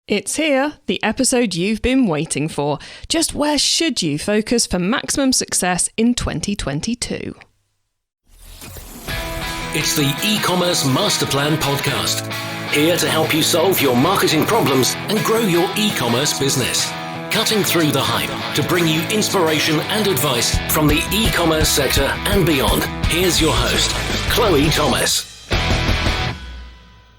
It's here, the episode you've been waiting for. Just where should you focus for maximum success in 2022? It's the eCommerce Master Plan podcast. Here to help you solve your marketing problems and grow your e-commerce business. Cutting through the hype to bring you inspiration and advice from the e-commerce sector and beyond. Here's your host, Chloe Thomas.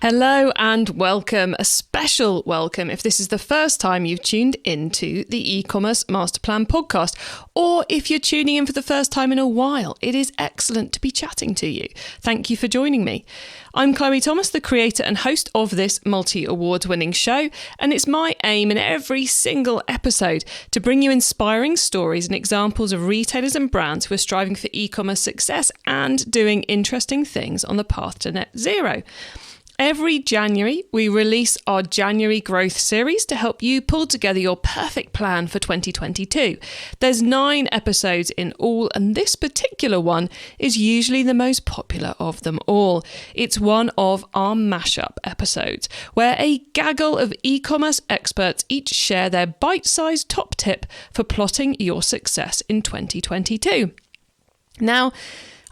Hello and welcome, a special welcome if this is the first time you've tuned into the eCommerce Master Plan podcast, or if you're tuning in for the first time in a while. It is excellent to be chatting to you. Thank you for joining me. I'm Chloe Thomas, the creator and host of this multi-award winning show, and it's my aim in every single episode to bring you inspiring stories and examples of retailers and brands who are striving for e-commerce success and doing interesting things on the path to net zero. Every January, we release our January Growth series to help you pull together your perfect plan for 2022. There's 9 episodes in all, and this particular one is usually the most popular of them all. It's one of our mashup episodes, where a gaggle of e-commerce experts each share their bite-sized top tip for plotting your success in 2022. Now,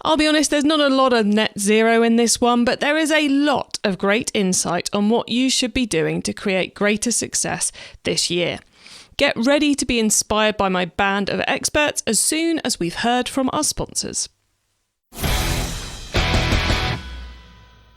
I'll be honest, there's not a lot of net zero in this one, but there is a lot of great insight on what you should be doing to create greater success this year. Get ready to be inspired by my band of experts as soon as we've heard from our sponsors.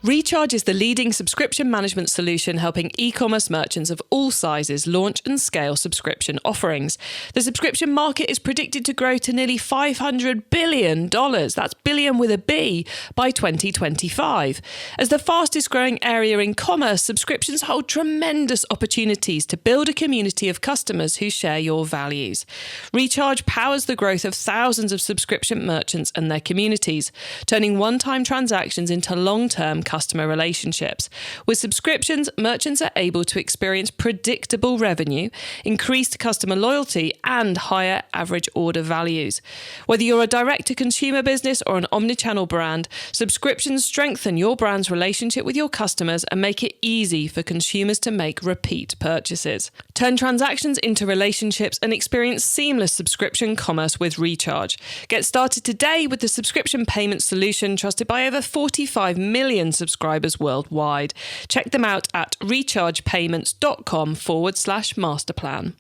Recharge is the leading subscription management solution helping e-commerce merchants of all sizes launch and scale subscription offerings. The subscription market is predicted to grow to nearly $500 billion, that's billion with a B, by 2025. As the fastest growing area in commerce, subscriptions hold tremendous opportunities to build a community of customers who share your values. Recharge powers the growth of thousands of subscription merchants and their communities, turning one-time transactions into long-term customer relationships. With subscriptions, merchants are able to experience predictable revenue, increased customer loyalty, and higher average order values. Whether you're a direct-to-consumer business or an omnichannel brand, subscriptions strengthen your brand's relationship with your customers and make it easy for consumers to make repeat purchases. Turn transactions into relationships and experience seamless subscription commerce with Recharge. Get started today with the subscription payment solution trusted by over 45 million subscribers worldwide. Check them out at rechargepayments.com/masterplan.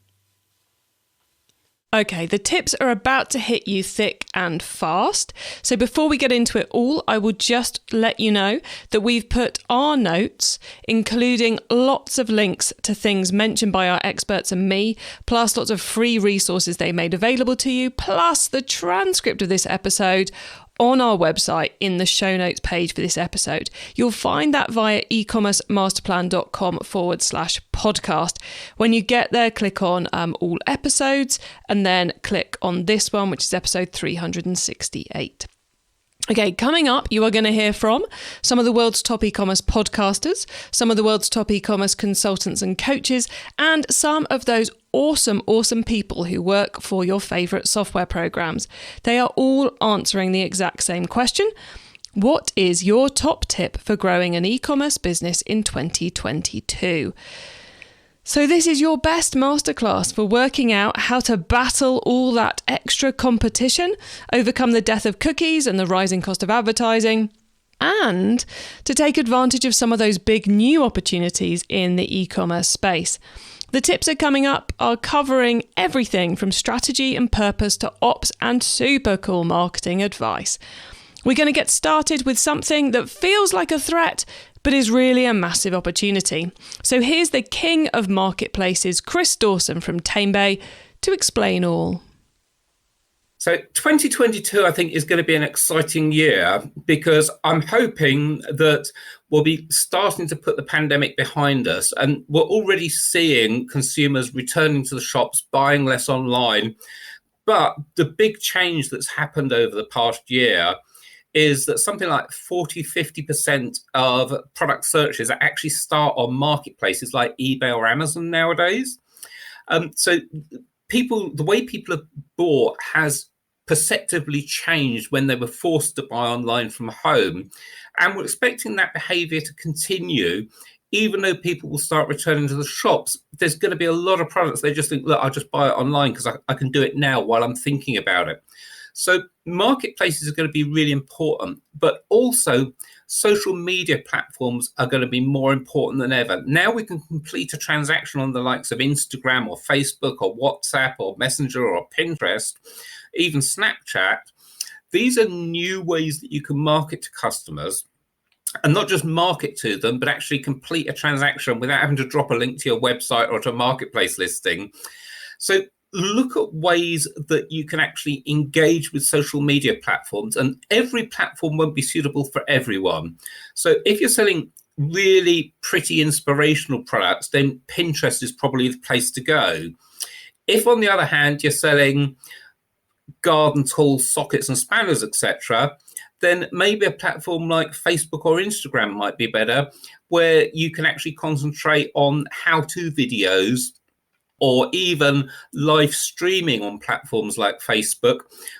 Okay, the tips are about to hit you thick and fast. So before we get into it all, I will just let you know that we've put our notes, including lots of links to things mentioned by our experts and me, plus lots of free resources they made available to you, plus the transcript of this episode on our website in the show notes page for this episode. You'll find that via ecommercemasterplan.com/podcast. When you get there, click on all episodes and then click on this one, which is episode 368. Okay, coming up, you are going to hear from some of the world's top e-commerce podcasters, some of the world's top e-commerce consultants and coaches, and some of those awesome people who work for your favourite software programs. They are all answering the exact same question. What is your top tip for growing an e-commerce business in 2022? So this is your best masterclass for working out how to battle all that extra competition, overcome the death of cookies and the rising cost of advertising, and to take advantage of some of those big new opportunities in the e-commerce space. The tips are coming up are covering everything from strategy and purpose to ops and super cool marketing advice. We're going to get started with something that feels like a threat, but is really a massive opportunity. So here's the king of marketplaces, Chris Dawson from Tamebay, to explain all. So 2022, I think, is going to be an exciting year because I'm hoping that we'll be starting to put the pandemic behind us. And we're already seeing consumers returning to the shops, buying less online. But the big change that's happened over the past year is that something like 40-50% of product searches actually start on marketplaces like eBay or Amazon nowadays. So the way people have bought has perceptibly changed when they were forced to buy online from home. And we're expecting that behavior to continue even though people will start returning to the shops, there's going to be a lot of products they just think, look, I'll just buy it online because I can do it now while I'm thinking about it. So marketplaces are going to be really important, but also social media platforms are going to be more important than ever. Now we can complete a transaction on the likes of Instagram or Facebook or WhatsApp or Messenger or Pinterest, even Snapchat. These are new ways that you can market to customers, and not just market to them, but actually complete a transaction without having to drop a link to your website or to a marketplace listing. So look at ways that you can actually engage with social media platforms, and every platform won't be suitable for everyone. So if you're selling really pretty inspirational products, then Pinterest is probably the place to go. If, on the other hand, you're selling garden tools, sockets and spanners, etc., then maybe a platform like Facebook or Instagram might be better, where you can actually concentrate on how-to videos, or even live streaming on platforms like Facebook,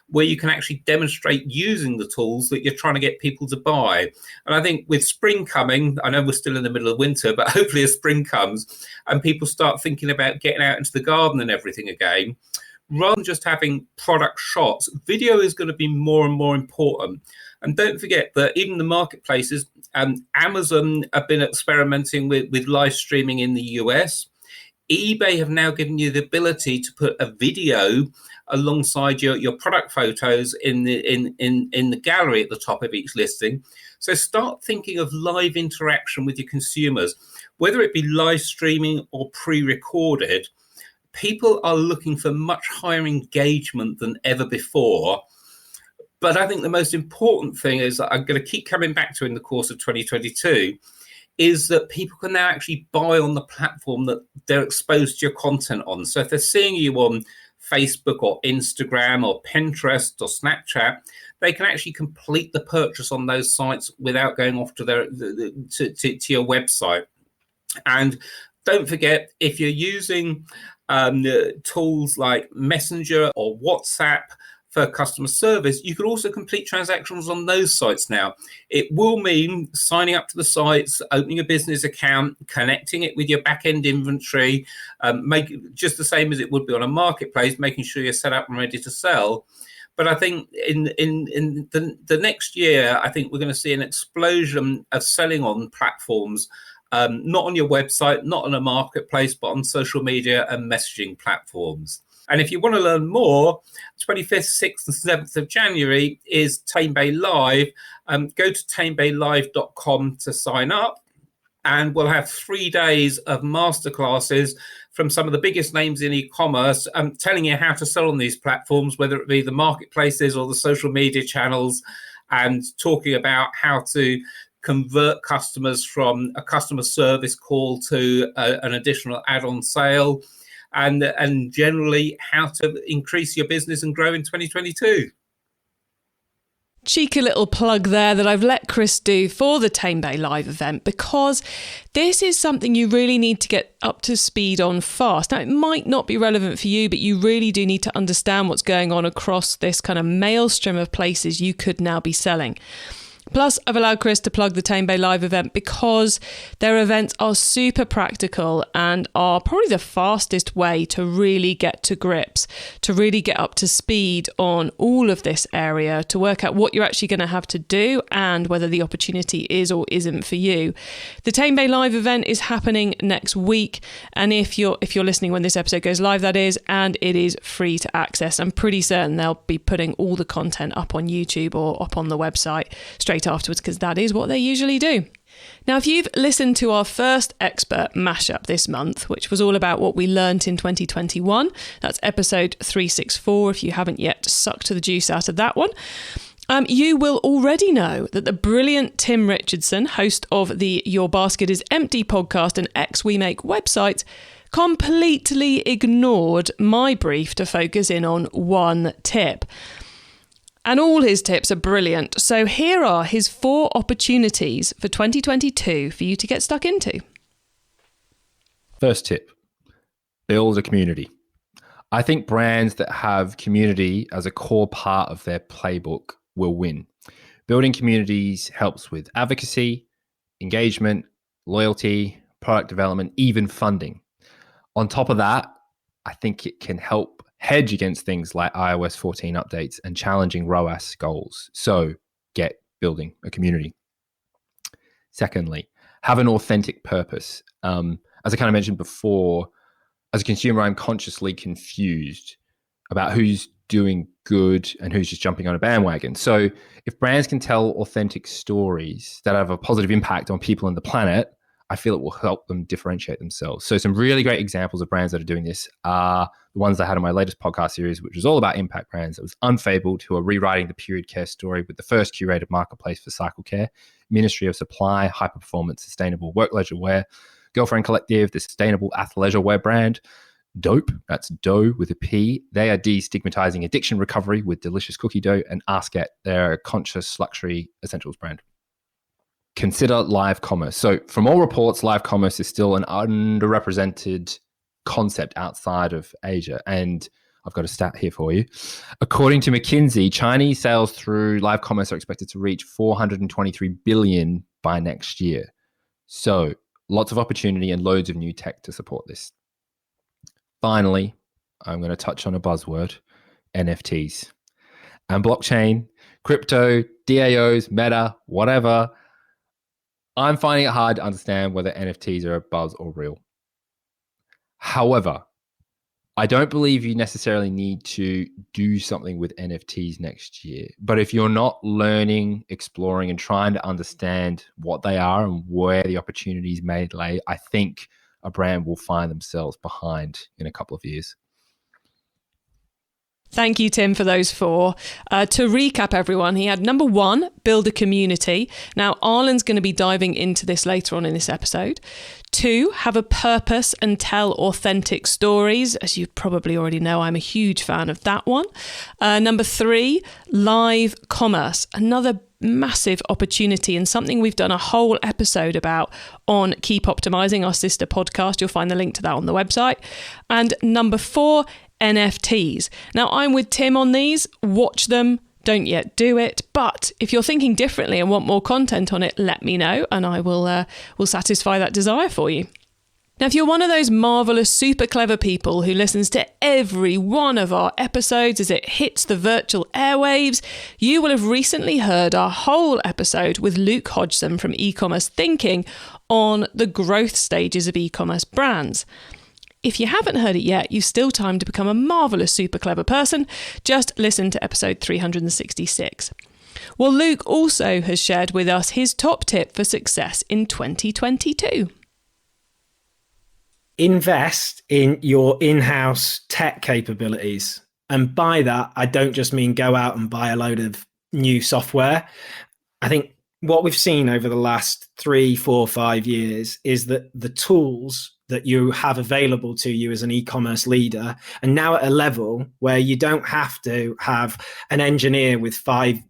where you can actually demonstrate using the tools that you're trying to get people to buy. And I think with spring coming, I know we're still in the middle of winter, but hopefully as spring comes and people start thinking about getting out into the garden and everything again, rather than just having product shots, video is going to be more and more important. And don't forget that even the marketplaces, Amazon have been experimenting with live streaming in the US. eBay have now given you the ability to put a video alongside your product photos in the gallery at the top of each listing. So start thinking of live interaction with your consumers, whether it be live streaming or pre-recorded. People are looking for much higher engagement than ever before. But I think the most important thing is that I'm going to keep coming back to in the course of 2022 is that people can now actually buy on the platform that they're exposed to your content on. So if they're seeing you on Facebook or Instagram or Pinterest or Snapchat, they can actually complete the purchase on those sites without going off to your website. And don't forget, if you're using tools like Messenger or WhatsApp for customer service, you can also complete transactions on those sites now. It will mean signing up to the sites, opening a business account, connecting it with your back-end inventory, make it just the same as it would be on a marketplace, making sure you're set up and ready to sell. But I think in the next year, I think we're going to see an explosion of selling on platforms, not on your website, not on a marketplace, but on social media and messaging platforms. And if you want to learn more, 25th, 6th and 7th of January is Tamebay Live. Go to tamebaylive.com to sign up. And we'll have 3 days of masterclasses from some of the biggest names in e-commerce, telling you how to sell on these platforms, whether it be the marketplaces or the social media channels, and talking about how to convert customers from a customer service call to an additional add-on sale. And generally how to increase your business and grow in 2022. Cheeky little plug there that I've let Chris do for the Tamebay Live event, because this is something you really need to get up to speed on fast. Now, it might not be relevant for you, but you really do need to understand what's going on across this kind of maelstrom of places you could now be selling. Plus, I've allowed Chris to plug the Tamebay Live event because their events are super practical and are probably the fastest way to really get to grips, to really get up to speed on all of this area, to work out what you're actually going to have to do and whether the opportunity is or isn't for you. The Tamebay Live event is happening next week, and if you're listening when this episode goes live, that is, and it is free to access. I'm pretty certain they'll be putting all the content up on YouTube or up on the website straight afterwards, because that is what they usually do. Now, if you've listened to our first expert mashup this month, which was all about what we learnt in 2021, that's episode 364, if you haven't yet sucked the juice out of that one, you will already know that the brilliant Tim Richardson, host of the Your Basket is Empty podcast and We Make website, completely ignored my brief to focus in on one tip. And all his tips are brilliant. So here are his 4 opportunities for 2022 for you to get stuck into. First tip, build a community. I think brands that have community as a core part of their playbook will win. Building communities helps with advocacy, engagement, loyalty, product development, even funding. On top of that, I think it can help hedge against things like iOS 14 updates and challenging ROAS goals. So get building a community. Secondly, have an authentic purpose. As I kind of mentioned before, as a consumer, I'm consciously confused about who's doing good and who's just jumping on a bandwagon. So if brands can tell authentic stories that have a positive impact on people and the planet, I feel it will help them differentiate themselves. So some really great examples of brands that are doing this are the ones I had in my latest podcast series, which was all about impact brands. It was Unfabled, who are rewriting the period care story with the first curated marketplace for cycle care, Ministry of Supply, high-performance, sustainable work leisure wear, Girlfriend Collective, the sustainable athleisure wear brand, Dope, that's dough with a P. They are destigmatizing addiction recovery with delicious cookie dough, and Askett, they're a conscious luxury essentials brand. Consider live commerce. So from all reports, live commerce is still an underrepresented concept outside of Asia. And I've got a stat here for you. According to McKinsey, Chinese sales through live commerce are expected to reach 423 billion by next year. So lots of opportunity and loads of new tech to support this. Finally, I'm going to touch on a buzzword, NFTs. And blockchain, crypto, DAOs, meta, whatever. I'm finding it hard to understand whether NFTs are a buzz or real. However, I don't believe you necessarily need to do something with NFTs next year. But if you're not learning, exploring, and trying to understand what they are and where the opportunities may lay, I think a brand will find themselves behind in a couple of years. Thank you, Tim, for those four. To recap, everyone, he had number 1, build a community. Now, Arlen's going to be diving into this later on in this episode. 2, have a purpose and tell authentic stories. As you probably already know, I'm a huge fan of that one. Number 3, live commerce. Another massive opportunity and something we've done a whole episode about on Keep Optimizing, our sister podcast. You'll find the link to that on the website. And number 4, NFTs. Now, I'm with Tim on these. Watch them. Don't yet do it. But if you're thinking differently and want more content on it, let me know and I will satisfy that desire for you. Now, if you're one of those marvellous, super clever people who listens to every one of our episodes as it hits the virtual airwaves, you will have recently heard our whole episode with Luke Hodgson from eCommerce Thinking on the growth stages of e-commerce brands. If you haven't heard it yet, you've still time to become a marvellous, super clever person. Just listen to episode 366. Well, Luke also has shared with us his top tip for success in 2022. Invest in your in-house tech capabilities. And by that, I don't just mean go out and buy a load of new software. I think what we've seen over the last 3, 4, 5 years is that the tools that you have available to you as an e-commerce leader are now at a level where you don't have to have an engineer with 5+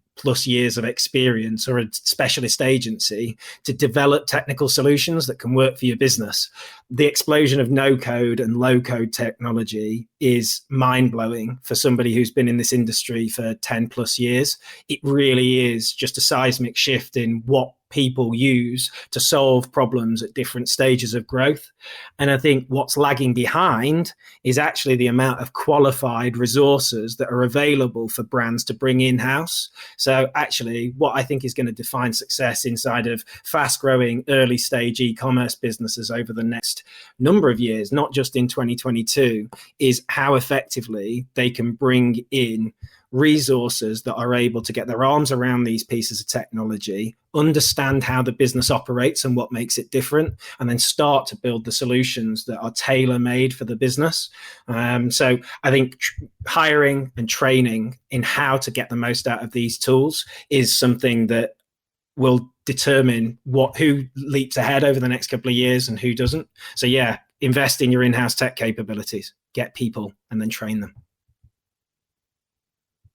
years of experience or a specialist agency to develop technical solutions that can work for your business. The explosion of no-code and low-code technology is mind-blowing for somebody who's been in this industry for 10+ years. It really is just a seismic shift in what people use to solve problems at different stages of growth. And I think what's lagging behind is actually the amount of qualified resources that are available for brands to bring in-house. So actually, what I think is going to define success inside of fast-growing early-stage e-commerce businesses over the next number of years, not just in 2022, is how effectively they can bring in resources that are able to get their arms around these pieces of technology, understand how the business operates and what makes it different, and then start to build the solutions that are tailor-made for the business. So I think hiring and training in how to get the most out of these tools is something that will determine who leaps ahead over the next couple of years and who doesn't. So yeah, invest in your in-house tech capabilities, get people, and then train them.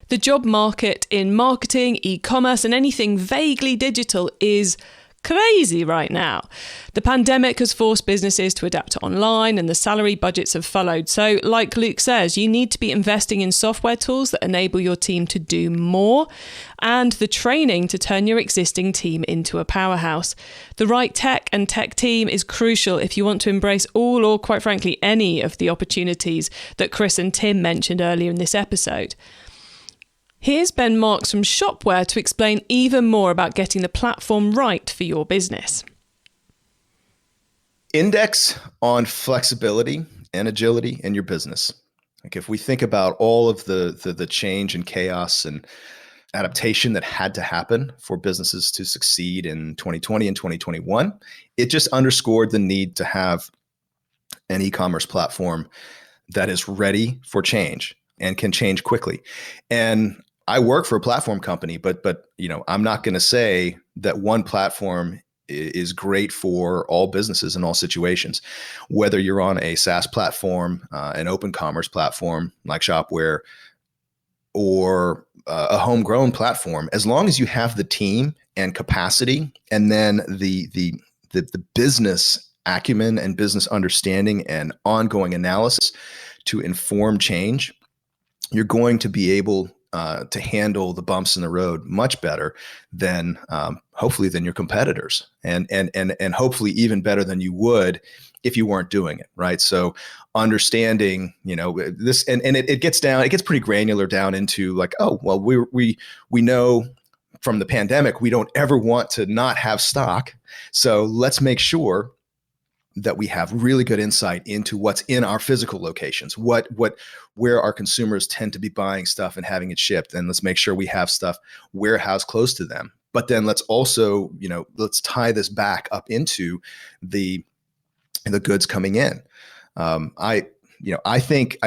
The job market in marketing, e-commerce, and anything vaguely digital is crazy right now. The pandemic has forced businesses to adapt to online and the salary budgets have followed. So like Luke says, you need to be investing in software tools that enable your team to do more and the training to turn your existing team into a powerhouse. The right tech and tech team is crucial if you want to embrace all or quite frankly any of the opportunities that Chris and Tim mentioned earlier in this episode. Here's Ben Marks from Shopware to explain even more about getting the platform right for your business. Index on flexibility and agility in your business. Like if we think about all of the change and chaos and adaptation that had to happen for businesses to succeed in 2020 and 2021, it just underscored the need to have an e-commerce platform that is ready for change and can change quickly. And I work for a platform company, but I'm not going to say that one platform is great for all businesses in all situations. Whether you're on a SaaS platform, an open commerce platform like Shopware, or a homegrown platform, as long as you have the team and capacity, and then the business acumen and business understanding and ongoing analysis to inform change, you're going to be able to handle the bumps in the road much better than hopefully than your competitors, and hopefully even better than you would if you weren't doing it, right? So understanding, this, and it gets pretty granular down into like, oh, well, we know from the pandemic we don't ever want to not have stock, so let's make sure that we have really good insight into what's in our physical locations, where our consumers tend to be buying stuff and having it shipped. And let's make sure we have stuff warehoused close to them. But then let's also, let's tie this back up into the goods coming in. I think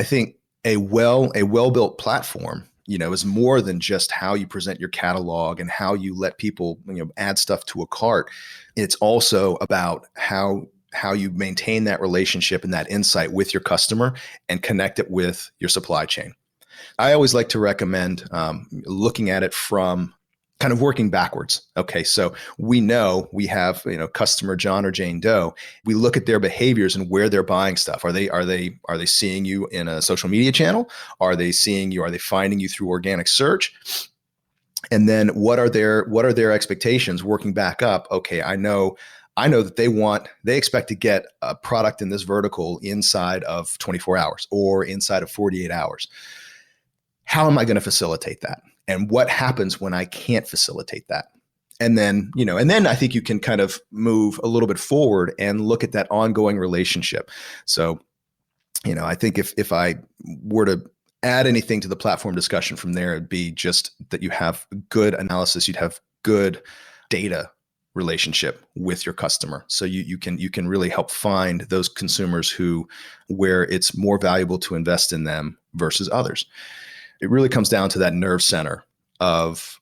a well-built platform, is more than just how you present your catalog and how you let people, add stuff to a cart. It's also about how you maintain that relationship and that insight with your customer and connect it with your supply chain. I always like to recommend looking at it from kind of working backwards. Okay, so we know we have customer John or Jane Doe. We look at their behaviors and where they're buying stuff. Are they seeing you in a social media channel? Are they seeing you? Are they finding you through organic search? And then what are their expectations? Working back up. Okay, I know that they expect to get a product in this vertical inside of 24 hours or inside of 48 hours. How am I going to facilitate that? And what happens when I can't facilitate that? And then, I think you can kind of move a little bit forward and look at that ongoing relationship. So, I think if I were to add anything to the platform discussion from there, it'd be just that you have good analysis, you'd have good data relationship with your customer. So you can really help find those consumers where it's more valuable to invest in them versus others. It really comes down to that nerve center of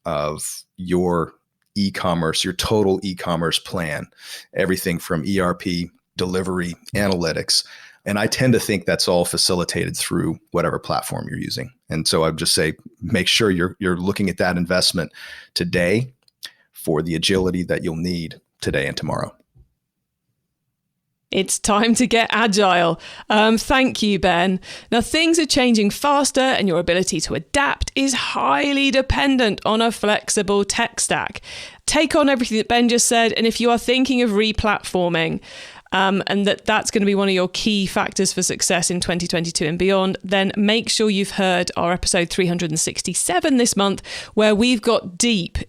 your e-commerce, your total e-commerce plan, everything from ERP, delivery, analytics. And I tend to think that's all facilitated through whatever platform you're using. And so I'd just say, make sure you're looking at that investment today for the agility that you'll need today and tomorrow. It's time to get agile. Thank you, Ben. Now, things are changing faster and your ability to adapt is highly dependent on a flexible tech stack. Take on everything that Ben just said, and if you are thinking of replatforming, and that's going to be one of your key factors for success in 2022 and beyond, then make sure you've heard our episode 367 this month, where we've got deep,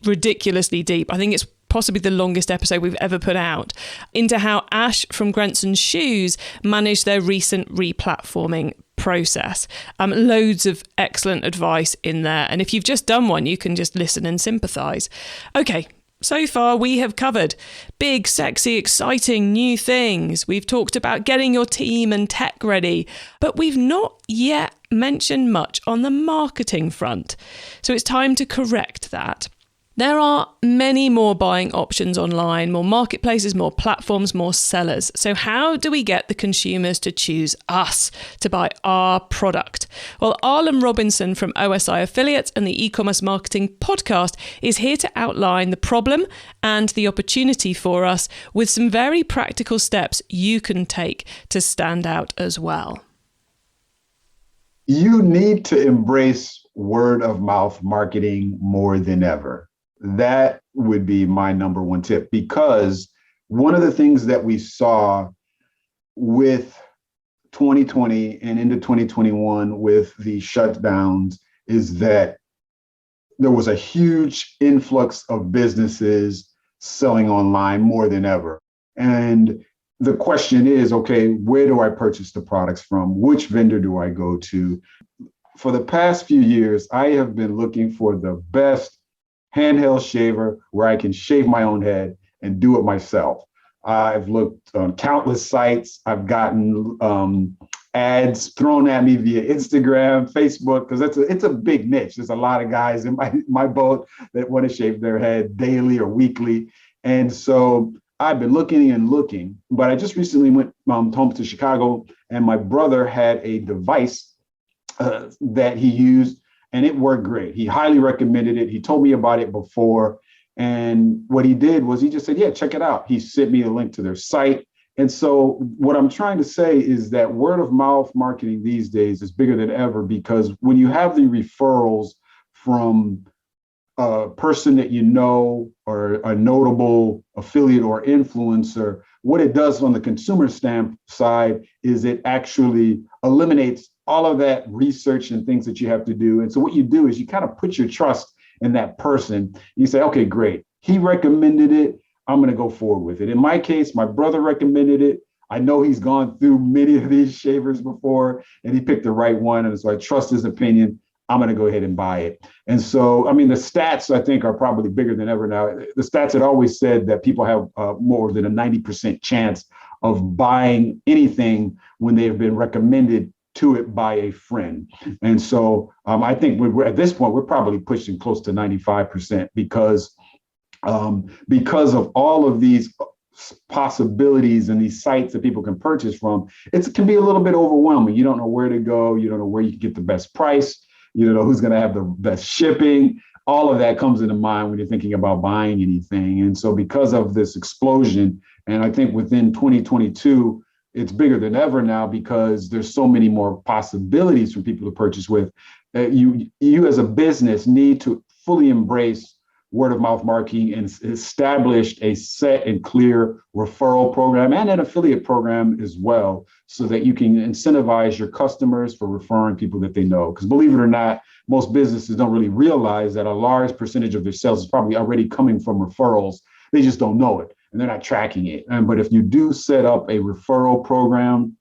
ridiculously deep. I think it's possibly the longest episode we've ever put out, into how Ash from Grenson's Shoes managed their recent replatforming process. Loads of excellent advice in there. And if you've just done one, you can just listen and sympathize. Okay, so far we have covered big, sexy, exciting new things. We've talked about getting your team and tech ready, but we've not yet mentioned much on the marketing front. So it's time to correct that. There are many more buying options online, more marketplaces, more platforms, more sellers. So how do we get the consumers to choose us to buy our product? Well, Arlen Robinson from OSI Affiliates and the e-commerce marketing podcast is here to outline the problem and the opportunity for us with some very practical steps you can take to stand out as well. You need to embrace word of mouth marketing more than ever. That would be my number one tip, because one of the things that we saw with 2020 and into 2021 with the shutdowns is that there was a huge influx of businesses selling online more than ever. And the question is, okay, where do I purchase the products from? Which vendor do I go to? For the past few years, I have been looking for the best handheld shaver where I can shave my own head and do it myself. I've looked on countless sites. I've gotten ads thrown at me via Instagram, Facebook, because it's a big niche. There's a lot of guys in my boat that want to shave their head daily or weekly. And so I've been looking, but I just recently went home to Chicago, and my brother had a device that he used, and it worked great. He highly recommended it. He told me about it before. And what he did was he just said, yeah, check it out. He sent me a link to their site. And so what I'm trying to say is that word of mouth marketing these days is bigger than ever, because when you have the referrals from a person that you know or a notable affiliate or influencer, what it does on the consumer side is it actually eliminates all of that research and things that you have to do. And so what you do is you kind of put your trust in that person. You say, okay, great. He recommended it. I'm going to go forward with it. In my case, my brother recommended it. I know he's gone through many of these shavers before, and he picked the right one. And so I trust his opinion. I'm going to go ahead and buy it. And so, I mean, the stats, I think, are probably bigger than ever now. The stats had always said that people have more than a 90% chance of buying anything when they have been recommended to it by a friend. And so I think we're at this point, we're probably pushing close to 95% because of all of these possibilities and these sites that people can purchase from. It can be a little bit overwhelming. You don't know where to go. You don't know where you can get the best price. You don't know who's going to have the best shipping. All of that comes into mind when you're thinking about buying anything. And so because of this explosion, and I think within 2022, it's bigger than ever now because there's so many more possibilities for people to purchase with. You as a business need to fully embrace word of mouth marketing and establish a set and clear referral program and an affiliate program as well, so that you can incentivize your customers for referring people that they know. Because believe it or not, most businesses don't really realize that a large percentage of their sales is probably already coming from referrals. They just don't know it, and they're not tracking it. But if you do set up a referral program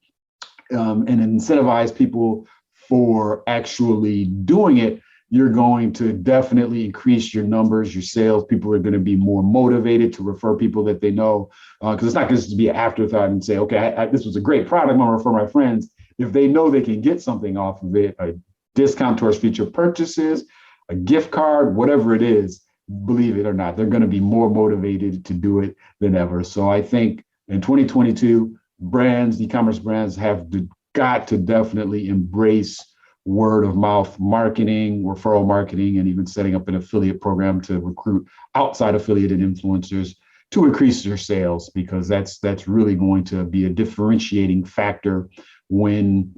and incentivize people for actually doing it, you're going to definitely increase your numbers, your sales. People are going to be more motivated to refer people that they know, because it's not going to be an afterthought and say, okay, this was a great product, I'm going to refer my friends. If they know they can get something off of it, a discount towards future purchases, a gift card, whatever it is, believe it or not, they're going to be more motivated to do it than ever. So I think in 2022, brands, e-commerce brands have got to definitely embrace word of mouth marketing, referral marketing, and even setting up an affiliate program to recruit outside affiliated influencers to increase their sales, because that's really going to be a differentiating factor when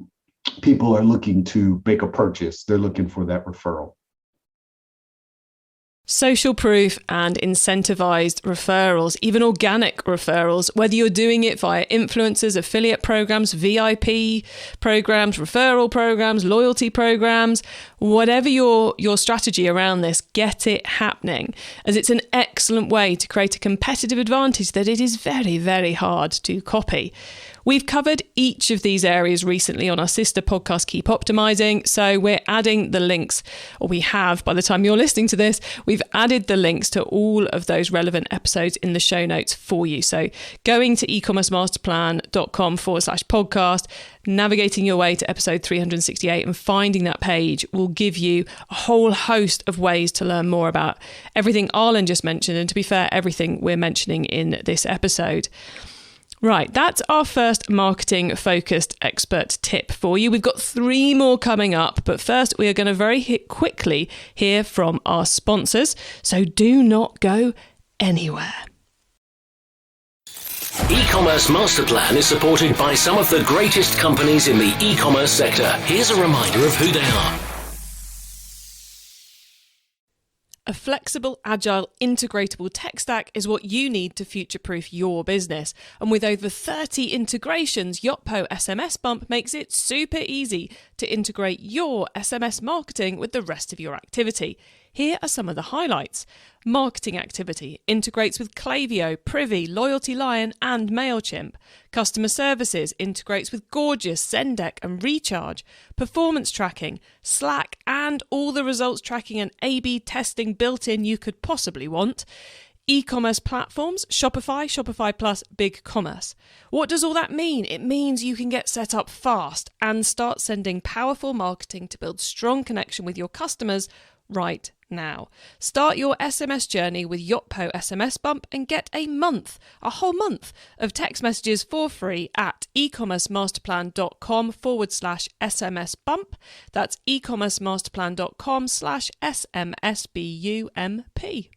people are looking to make a purchase. They're looking for that referral. Social proof and incentivized referrals, even organic referrals, whether you're doing it via influencers, affiliate programs, VIP programs, referral programs, loyalty programs, whatever your strategy around this, get it happening, as it's an excellent way to create a competitive advantage that it is very, very hard to copy. We've covered each of these areas recently on our sister podcast, Keep Optimizing. So we're adding the links, or we have, by the time you're listening to this, we've added the links to all of those relevant episodes in the show notes for you. So going to ecommercemasterplan.com/podcast, navigating your way to episode 368 and finding that page will give you a whole host of ways to learn more about everything Arlen just mentioned, and to be fair, everything we're mentioning in this episode. Right, that's our first marketing focused expert tip for you. We've got 3 more coming up, but first we are going to very quickly hear from our sponsors, so do not go anywhere. E-commerce Master Plan is supported by some of the greatest companies in the e-commerce sector. Here's a reminder of who they are. A flexible, agile, integratable tech stack is what you need to future-proof your business. And with over 30 integrations, Yotpo SMS Bump makes it super easy to integrate your SMS marketing with the rest of your activity. Here are some of the highlights. Marketing activity integrates with Klaviyo, Privy, Loyalty Lion and MailChimp. Customer services integrates with Gorgeous, Zendesk and Recharge. Performance tracking, Slack and all the results tracking and A/B testing built in you could possibly want. E-commerce platforms, Shopify, Shopify Plus, BigCommerce. What does all that mean? It means you can get set up fast and start sending powerful marketing to build strong connection with your customers right now. Start your SMS journey with Yotpo SMS Bump and get a whole month of text messages for free at ecommercemasterplan.com/SMS bump. That's ecommercemasterplan.com/SMSBUMP.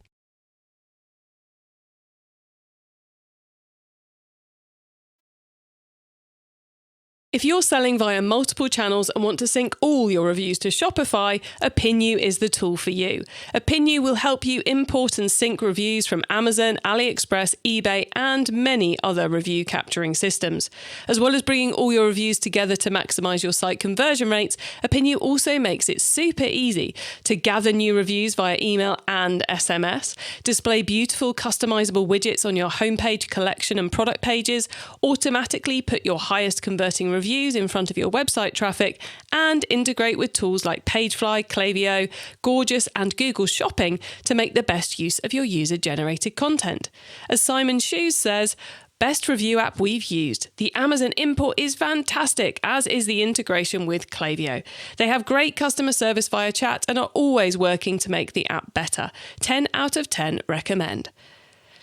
If you're selling via multiple channels and want to sync all your reviews to Shopify, Opinu is the tool for you. Opinu will help you import and sync reviews from Amazon, AliExpress, eBay, and many other review capturing systems. As well as bringing all your reviews together to maximize your site conversion rates, Opinu also makes it super easy to gather new reviews via email and SMS, display beautiful customizable widgets on your homepage, collection, and product pages, automatically put your highest converting reviews in front of your website traffic, and integrate with tools like Pagefly, Klaviyo, Gorgeous, and Google Shopping to make the best use of your user-generated content. As Simon Shoes says, best review app we've used. The Amazon import is fantastic, as is the integration with Klaviyo. They have great customer service via chat and are always working to make the app better. 10 out of 10 recommend.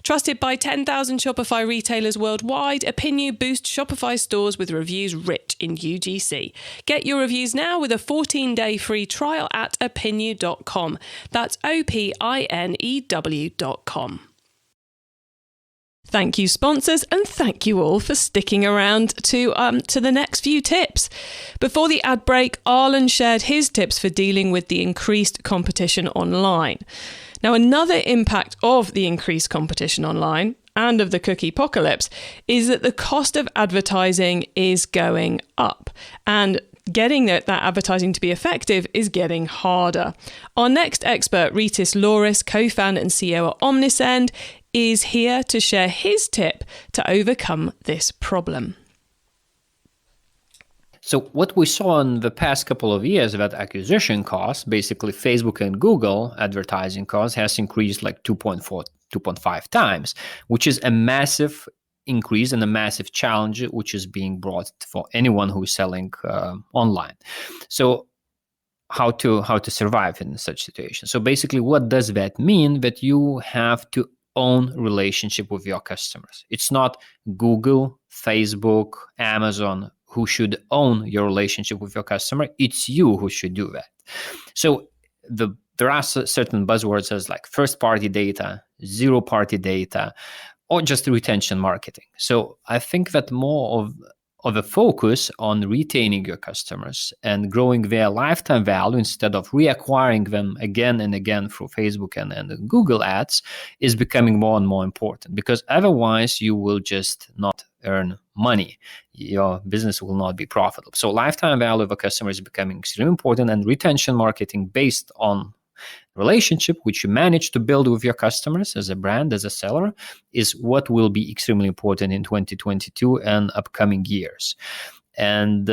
Trusted by 10,000 Shopify retailers worldwide, Opinu boosts Shopify stores with reviews rich in UGC. Get your reviews now with a 14-day free trial at opinu.com. That's OPINEW.com. Thank you, sponsors, and thank you all for sticking around to the next few tips. Before the ad break, Arlen shared his tips for dealing with the increased competition online. Now, another impact of the increased competition online and of the cookie apocalypse is that the cost of advertising is going up, and getting that advertising to be effective is getting harder. Our next expert, Rytis Lauris, co-founder and CEO at Omnisend, is here to share his tip to overcome this problem. So what we saw in the past couple of years, that acquisition cost, basically Facebook and Google advertising cost, has increased like 2.5 times, which is a massive increase and a massive challenge which is being brought for anyone who is selling online. So how to survive in such situation? So basically, what does that mean? That you have to own relationship with your customers. It's not Google, Facebook, Amazon who should own your relationship with your customer. It's you who should do that. So there are certain buzzwords as like first-party data, zero-party data, or just retention marketing. So I think that more of a focus on retaining your customers and growing their lifetime value instead of reacquiring them again and again through Facebook and Google ads is becoming more and more important, because otherwise you will just not earn money. Your business will not be profitable. So lifetime value of a customer is becoming extremely important, and retention marketing based on relationship which you manage to build with your customers as a brand, as a seller, is what will be extremely important in 2022 and upcoming years. And,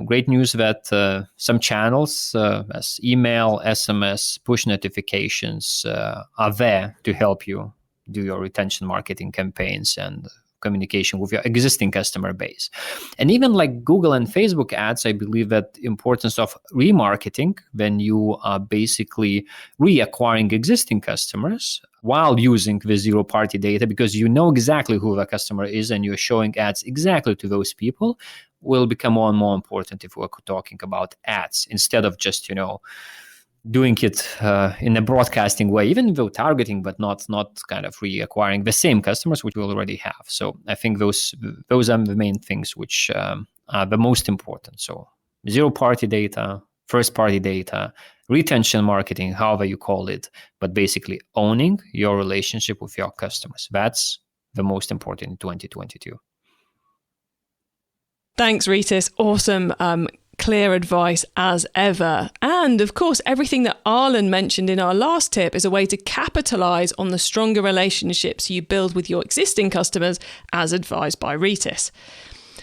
great news that some channels as email, SMS, push notifications are there to help you do your retention marketing campaigns and communication with your existing customer base. And even like Google and Facebook ads, I believe that importance of remarketing when you are basically reacquiring existing customers while using the zero-party data, because you know exactly who the customer is and you're showing ads exactly to those people, will become more and more important if we're talking about ads instead of just, doing it in a broadcasting way, even though targeting, but not kind of reacquiring the same customers which we already have. So I think those are the main things which are the most important. So zero-party data, first-party data, retention marketing, however you call it, but basically owning your relationship with your customers. That's the most important in 2022. Thanks, Rytis. Awesome. Clear advice as ever. And of course, everything that Arlen mentioned in our last tip is a way to capitalize on the stronger relationships you build with your existing customers, as advised by Rytis.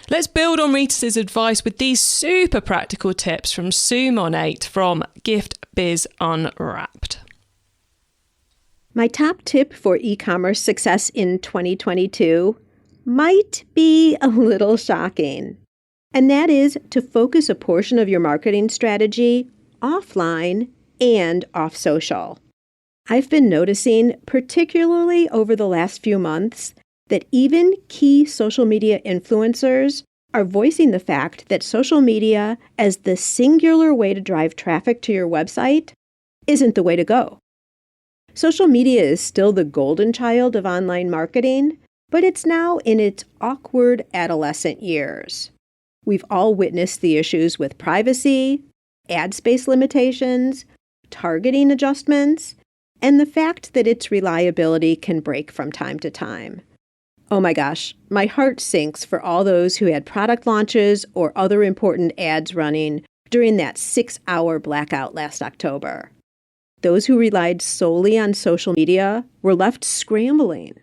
Let's build on Rytis's advice with these super practical tips from Sue Monhait from Gift Biz Unwrapped. My top tip for e-commerce success in 2022 might be a little shocking. And that is to focus a portion of your marketing strategy offline and off social. I've been noticing, particularly over the last few months, that even key social media influencers are voicing the fact that social media as the singular way to drive traffic to your website isn't the way to go. Social media is still the golden child of online marketing, but it's now in its awkward adolescent years. We've all witnessed the issues with privacy, ad space limitations, targeting adjustments, and the fact that its reliability can break from time to time. Oh my gosh, my heart sinks for all those who had product launches or other important ads running during that 6-hour blackout last October. Those who relied solely on social media were left scrambling.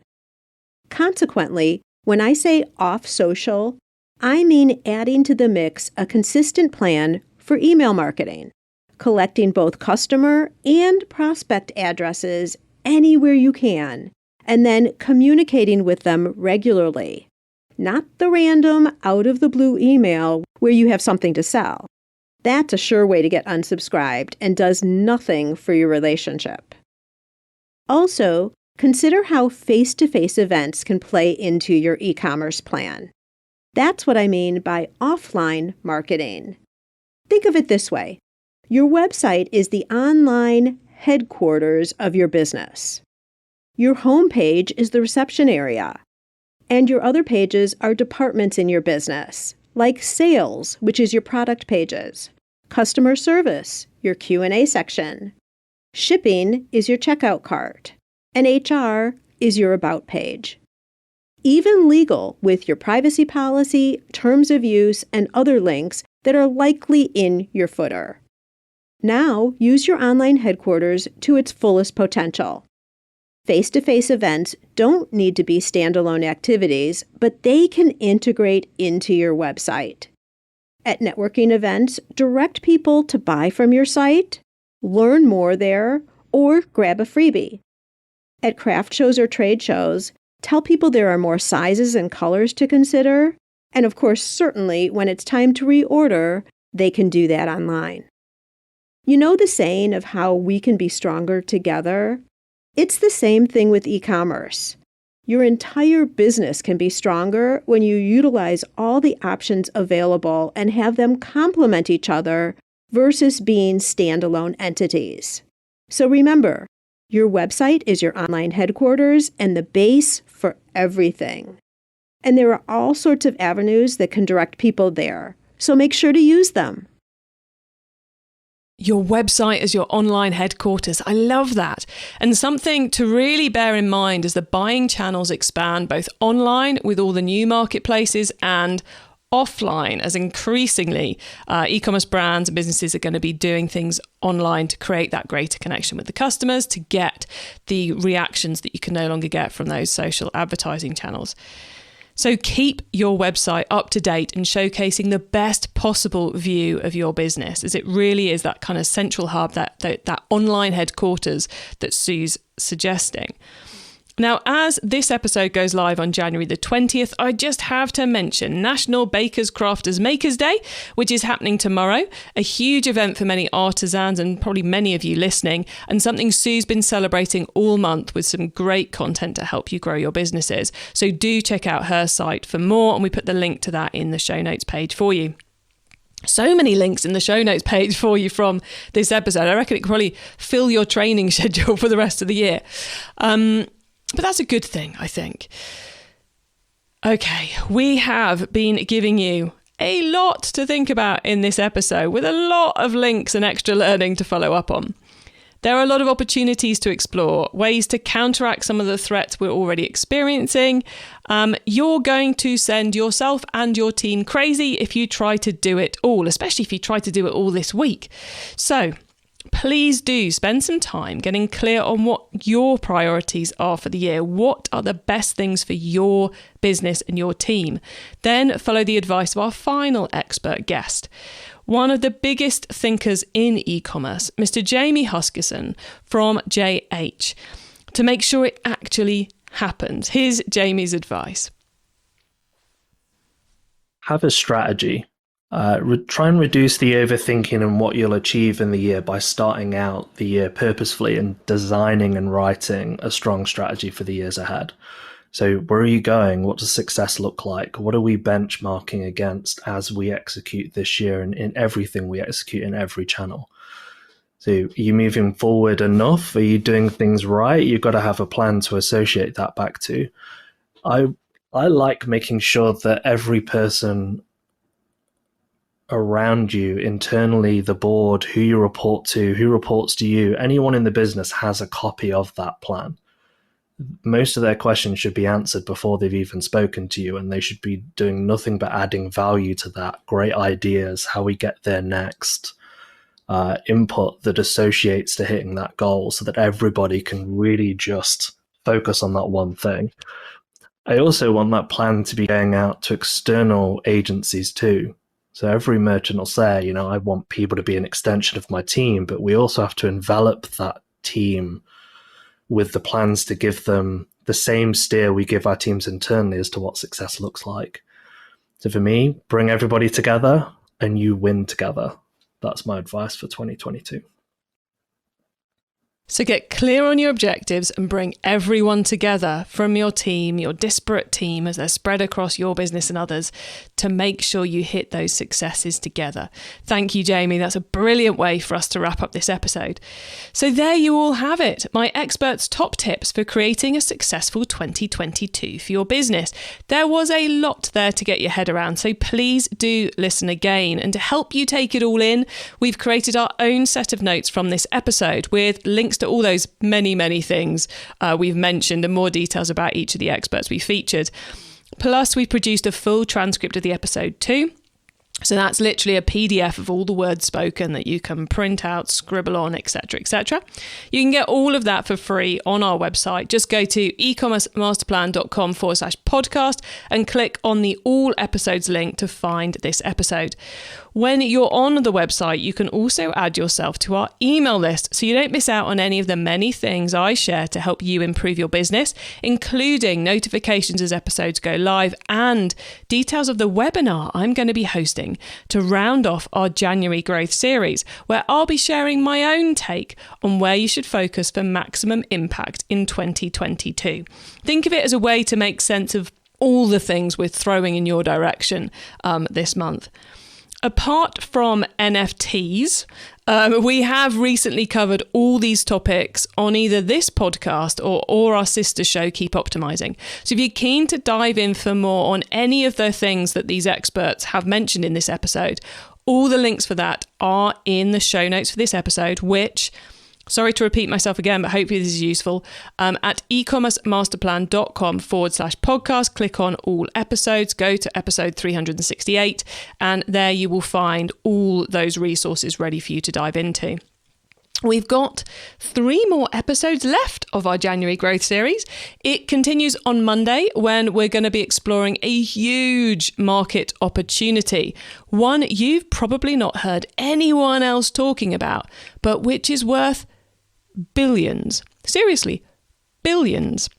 Consequently, when I say off social, I mean adding to the mix a consistent plan for email marketing, collecting both customer and prospect addresses anywhere you can, and then communicating with them regularly. Not the random, out-of-the-blue email where you have something to sell. That's a sure way to get unsubscribed and does nothing for your relationship. Also, consider how face-to-face events can play into your e-commerce plan. That's what I mean by offline marketing. Think of it this way. Your website is the online headquarters of your business. Your homepage is the reception area. And your other pages are departments in your business, like sales, which is your product pages, customer service, your Q&A section, shipping is your checkout cart, and HR is your about page. Even legal with your privacy policy, terms of use, and other links that are likely in your footer. Now, use your online headquarters to its fullest potential. Face-to-face events don't need to be standalone activities, but they can integrate into your website. At networking events, direct people to buy from your site, learn more there, or grab a freebie. At craft shows or trade shows, tell people there are more sizes and colors to consider, and of course, certainly when it's time to reorder, they can do that online. You know the saying of how we can be stronger together? It's the same thing with e-commerce. Your entire business can be stronger when you utilize all the options available and have them complement each other versus being standalone entities. So remember, your website is your online headquarters and the base for everything. And there are all sorts of avenues that can direct people there, so make sure to use them. Your website as your online headquarters. I love that. And something to really bear in mind as the buying channels expand both online with all the new marketplaces and offline, as increasingly e-commerce brands and businesses are going to be doing things online to create that greater connection with the customers, to get the reactions that you can no longer get from those social advertising channels. So keep your website up to date and showcasing the best possible view of your business, as it really is that kind of central hub, that online headquarters that Sue's suggesting. Now, as this episode goes live on January the 20th, I just have to mention National Bakers, Crafters, Makers Day, which is happening tomorrow, a huge event for many artisans and probably many of you listening, and something Sue's been celebrating all month with some great content to help you grow your businesses. So do check out her site for more, and we put the link to that in the show notes page for you. So many links in the show notes page for you from this episode. I reckon it could probably fill your training schedule for the rest of the year. But that's a good thing, I think. Okay, we have been giving you a lot to think about in this episode, with a lot of links and extra learning to follow up on. There are a lot of opportunities to explore, ways to counteract some of the threats we're already experiencing. You're going to send yourself and your team crazy if you try to do it all, especially if you try to do it all this week. So please do spend some time getting clear on what your priorities are for the year. What are the best things for your business and your team? Then follow the advice of our final expert guest, one of the biggest thinkers in e-commerce, Mr. Jamie Huskisson from JH, to make sure it actually happens. Here's Jamie's advice. Have a strategy. Try and reduce the overthinking and what you'll achieve in the year by starting out the year purposefully and designing and writing a strong strategy for the years ahead. So where are you going? What does success look like? What are we benchmarking against as we execute this year and in everything we execute in every channel? So are you moving forward enough? Are you doing things right? You've got to have a plan to associate that back to. I like making sure that every person around you, internally, the board, who you report to, who reports to you, anyone in the business has a copy of that plan. Most of their questions should be answered before they've even spoken to you, and they should be doing nothing but adding value to that. Great ideas, how we get there next, input that associates to hitting that goal so that everybody can really just focus on that one thing. I also want that plan to be going out to external agencies too. So every merchant will say, I want people to be an extension of my team, but we also have to envelop that team with the plans to give them the same steer we give our teams internally as to what success looks like. So for me, bring everybody together and you win together. That's my advice for 2022. So get clear on your objectives and bring everyone together from your team, your disparate team, as they're spread across your business and others, to make sure you hit those successes together. Thank you, Jamie. That's a brilliant way for us to wrap up this episode. So there you all have it, my experts' top tips for creating a successful 2022 for your business. There was a lot there to get your head around, so please do listen again. And to help you take it all in, we've created our own set of notes from this episode with links to all those many things we've mentioned and more details about each of the experts we featured. Plus, we've produced a full transcript of the episode too. So that's literally a PDF of all the words spoken that you can print out, scribble on, etc., etc. You can get all of that for free on our website. Just go to ecommercemasterplan.com/podcast and click on the all episodes link to find this episode. When you're on the website, you can also add yourself to our email list so you don't miss out on any of the many things I share to help you improve your business, including notifications as episodes go live and details of the webinar I'm going to be hosting to round off our January growth series, where I'll be sharing my own take on where you should focus for maximum impact in 2022. Think of it as a way to make sense of all the things we're throwing in your direction this month. Apart from NFTs, we have recently covered all these topics on either this podcast or our sister show, Keep Optimizing. So if you're keen to dive in for more on any of the things that these experts have mentioned in this episode, all the links for that are in the show notes for this episode, which Sorry to repeat myself again, but hopefully this is useful. At ecommercemasterplan.com/podcast, click on all episodes, go to episode 368, and there you will find all those resources ready for you to dive into. We've got 3 more episodes left of our January growth series. It continues on Monday when we're going to be exploring a huge market opportunity, one you've probably not heard anyone else talking about, but which is worth billions. Seriously, billions.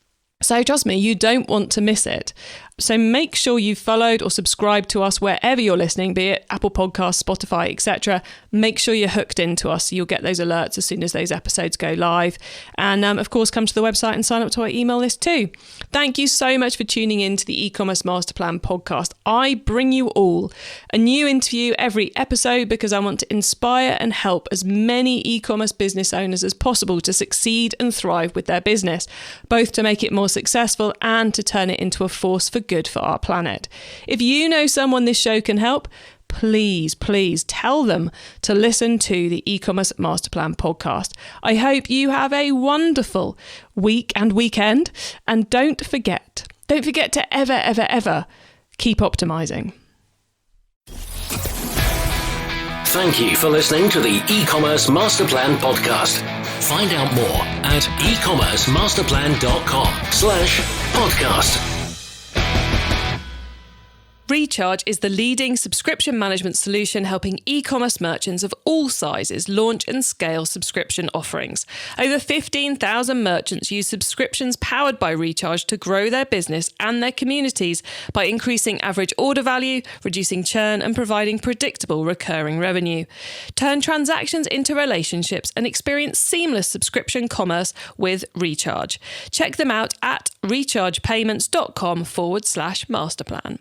So trust me, you don't want to miss it. So make sure you've followed or subscribed to us wherever you're listening, be it Apple Podcasts, Spotify, etc. Make sure you're hooked into us so you'll get those alerts as soon as those episodes go live. And of course, come to the website and sign up to our email list too. Thank you so much for tuning in to the e-commerce master plan podcast. I bring you all a new interview every episode because I want to inspire and help as many e-commerce business owners as possible to succeed and thrive with their business, both to make it more successful and to turn it into a force for good for our planet. If you know someone this show can help, please tell them to listen to the e-commerce master plan podcast. I hope you have a wonderful week and weekend, and don't forget to ever keep optimizing. Thank you for listening to the e-commerce master plan podcast. Find out more at ecommercemasterplan.com/podcast. Recharge is the leading subscription management solution helping e-commerce merchants of all sizes launch and scale subscription offerings. Over 15,000 merchants use subscriptions powered by Recharge to grow their business and their communities by increasing average order value, reducing churn, and providing predictable recurring revenue. Turn transactions into relationships and experience seamless subscription commerce with Recharge. Check them out at rechargepayments.com/masterplan.